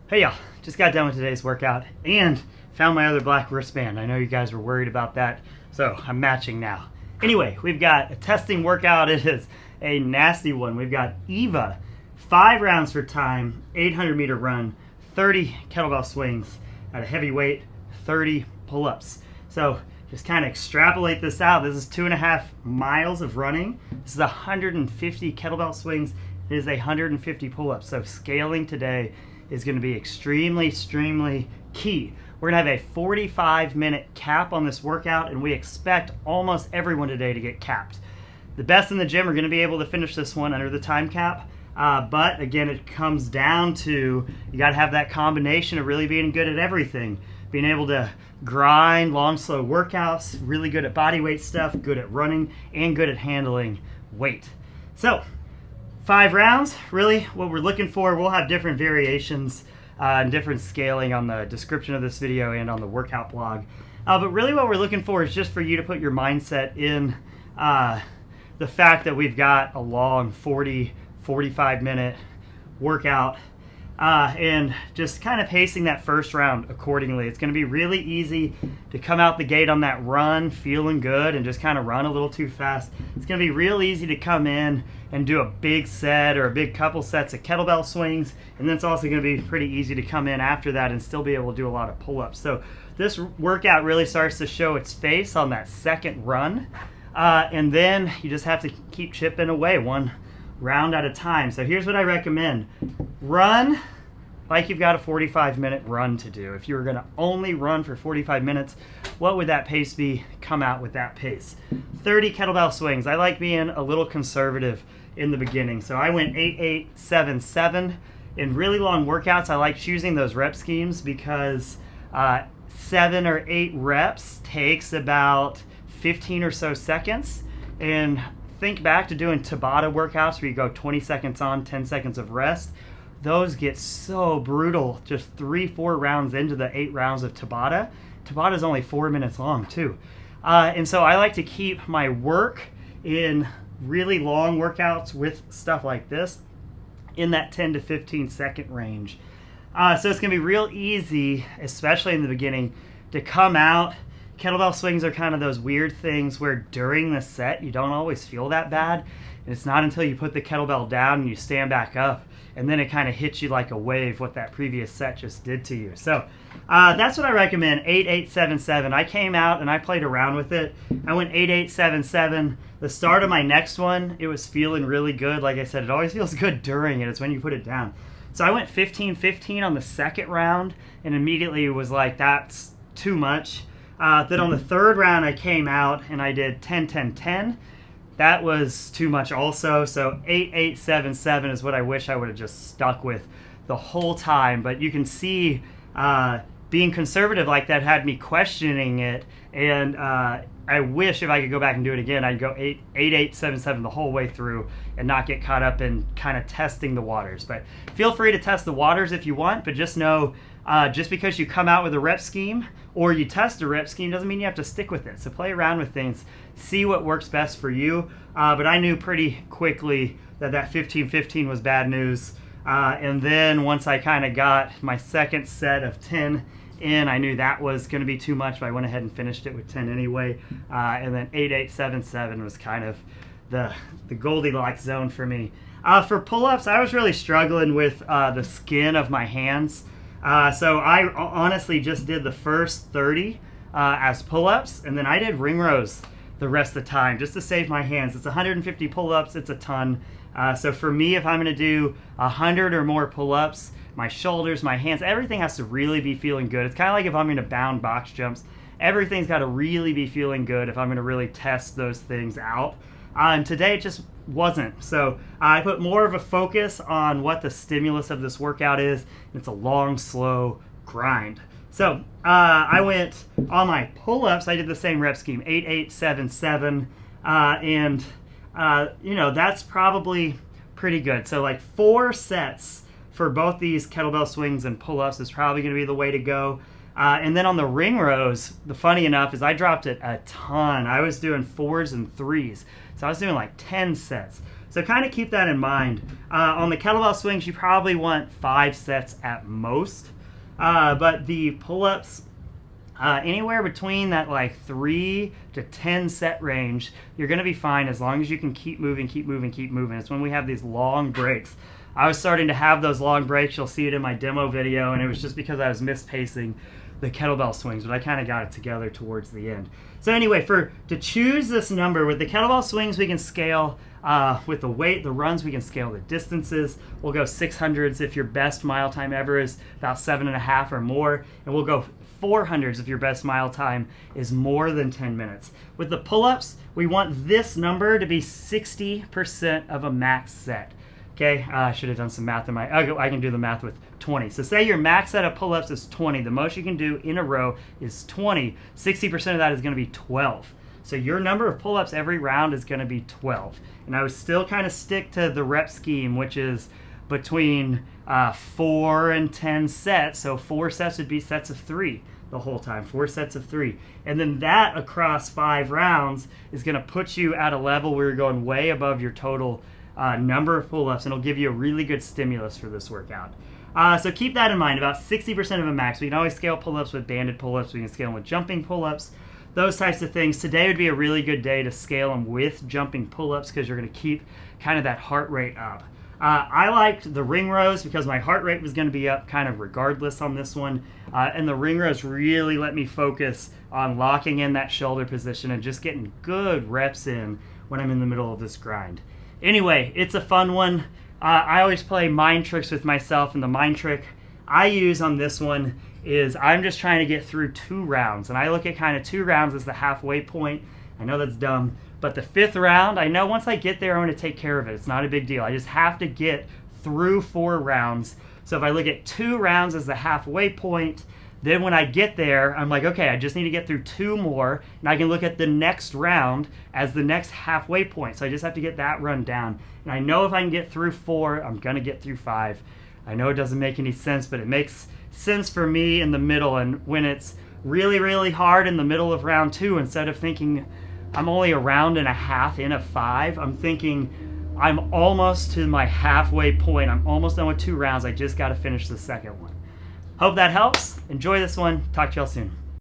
Hey y'all, just got done with today's workout and found my other black wristband. I know you guys were worried about that, so I'm matching now. Anyway, we've got a testing workout. It is a nasty one. We've got EVA, 5 rounds for time, 800-meter run, 30 kettlebell swings at a heavy weight, 30 pull-ups. So just kind of extrapolate this out. This is 2.5 miles of running. This is 150 kettlebell swings. It is 150 pull-ups. So scaling today is going to be extremely key. We're going to have a 45-minute cap on this workout, and we expect almost everyone today to get capped. The best in the gym are going to be able to finish this one under the time cap, but again, it comes down to you got to have that combination of really being good at everything, being able to grind long, slow workouts, really good at body weight stuff, good at running, and good at handling weight. So 5 rounds, really what we're looking for. We'll have different variations and different scaling on the description of this video and on the workout blog. But really what we're looking for is just for you to put your mindset in the fact that we've got a long 45 minute workout and just kind of pacing that first round accordingly. It's going to be really easy to come out the gate on that run feeling good and just kind of run a little too fast. It's going to be real easy to come in and do a big set or a big couple sets of kettlebell swings, and then it's also going to be pretty easy to come in after that and still be able to do a lot of pull-ups. So this workout really starts to show its face on that second run, and then you just have to keep chipping away one round at a time. So here's what I recommend. Run like you've got a 45-minute run to do. If you were going to only run for 45 minutes, what would that pace be? Come out with that pace. 30 kettlebell swings. I like being a little conservative in the beginning. So I went 8-8-7-7. In really long workouts, I like choosing those rep schemes because 7 or 8 reps takes about 15 or so seconds. And think back to doing Tabata workouts where you go 20 seconds on, 10 seconds of rest. Those get so brutal just 3-4 rounds into the 8 rounds of Tabata. Tabata is only 4 minutes long too. And so I like to keep my work in really long workouts with stuff like this in that 10 to 15 second range. So it's going to be real easy, especially in the beginning, to come out. Kettlebell swings are kind of those weird things where during the set you don't always feel that bad. And it's not until you put the kettlebell down and you stand back up and then it kind of hits you like a wave what that previous set just did to you. So that's what I recommend, 8-8-7-7. I came out and I played around with it. I went 8-8-7-7. The start of my next one, it was feeling really good. Like I said, it always feels good during it. It's when you put it down. So I went 15-15 on the second round and immediately it was like, that's too much. Then on the third round, I came out and I did 10-10-10. That was too much also. So 8-8-7-7 is what I wish I would have just stuck with the whole time. But you can see being conservative like that had me questioning it. And I wish if I could go back and do it again, I'd go 8-8-7-7 the whole way through and not get caught up in kind of testing the waters. But feel free to test the waters if you want, but just know just because you come out with a rep scheme or you test a rep scheme doesn't mean you have to stick with it. So play around with things, see what works best for you. But I knew pretty quickly that 15-15 was bad news. And then once I kind of got my second set of 10 in, I knew that was going to be too much, but I went ahead and finished it with 10 anyway. And then 8-8-7-7 was kind of the Goldilocks zone for me. For pull-ups, I was really struggling with the skin of my hands. So I honestly just did the first 30 as pull-ups, and then I did ring rows the rest of the time just to save my hands. It's 150 pull-ups, it's a ton. So for me, if I'm going to do 100 or more pull-ups, my shoulders, my hands, everything has to really be feeling good. It's kind of like if I'm going to bound box jumps, everything's got to really be feeling good if I'm going to really test those things out. And today it just wasn't. So I put more of a focus on what the stimulus of this workout is. It's a long, slow grind. So I went on my pull-ups. I did the same rep scheme, 8-8-7-7. And that's probably pretty good. So like 4 sets for both these kettlebell swings and pull-ups is probably going to be the way to go. And then on the ring rows, the funny enough is I dropped it a ton. I was doing 4s and 3s. So I was doing like 10 sets. So kind of keep that in mind. On the kettlebell swings, you probably want 5 sets at most. But the pull-ups, anywhere between that like 3 to 10 set range, you're going to be fine as long as you can keep moving, keep moving, keep moving. It's when we have these long breaks. I was starting to have those long breaks. You'll see it in my demo video, and it was just because I was mispacing the kettlebell swings, but I kind of got it together towards the end. So anyway, to choose this number, with the kettlebell swings, we can scale with the weight. The runs, we can scale the distances. We'll go 600s if your best mile time ever is about 7.5 or more, and we'll go 400s if your best mile time is more than 10 minutes. With the pull-ups, we want this number to be 60% of a max set. Okay, I should have done some math in my, I can do the math with 20. So say your max set of pull-ups is 20. The most you can do in a row is 20. 60% of that is going to be 12. So your number of pull-ups every round is going to be 12. And I would still kind of stick to the rep scheme, which is between 4 and 10 sets. So 4 sets would be sets of 3 the whole time, 4 sets of 3. And then that across 5 rounds is going to put you at a level where you're going way above your total number of pull-ups, and it'll give you a really good stimulus for this workout. So keep that in mind, about 60% of a max. We can always scale pull-ups with banded pull-ups. We can scale them with jumping pull-ups, those types of things. Today would be a really good day to scale them with jumping pull-ups because you're going to keep kind of that heart rate up. I liked the ring rows because my heart rate was going to be up kind of regardless on this one. And the ring rows really let me focus on locking in that shoulder position and just getting good reps in when I'm in the middle of this grind. Anyway, it's a fun one. I always play mind tricks with myself, and the mind trick I use on this one is I'm just trying to get through 2 rounds. And I look at kind of 2 rounds as the halfway point. I know that's dumb, but the 5th round, I know once I get there, I'm going to take care of it. It's not a big deal. I just have to get through 4 rounds. So if I look at 2 rounds as the halfway point, then when I get there, I'm like, okay, I just need to get through 2 more, and I can look at the next round as the next halfway point. So I just have to get that run down. And I know if I can get through 4, I'm going to get through 5. I know it doesn't make any sense, but it makes sense for me in the middle. And when it's really, really hard in the middle of round 2, instead of thinking I'm only a round and a half in a 5, I'm thinking I'm almost to my halfway point. I'm almost done with 2 rounds. I just got to finish the second one. Hope that helps. Enjoy this one. Talk to y'all soon.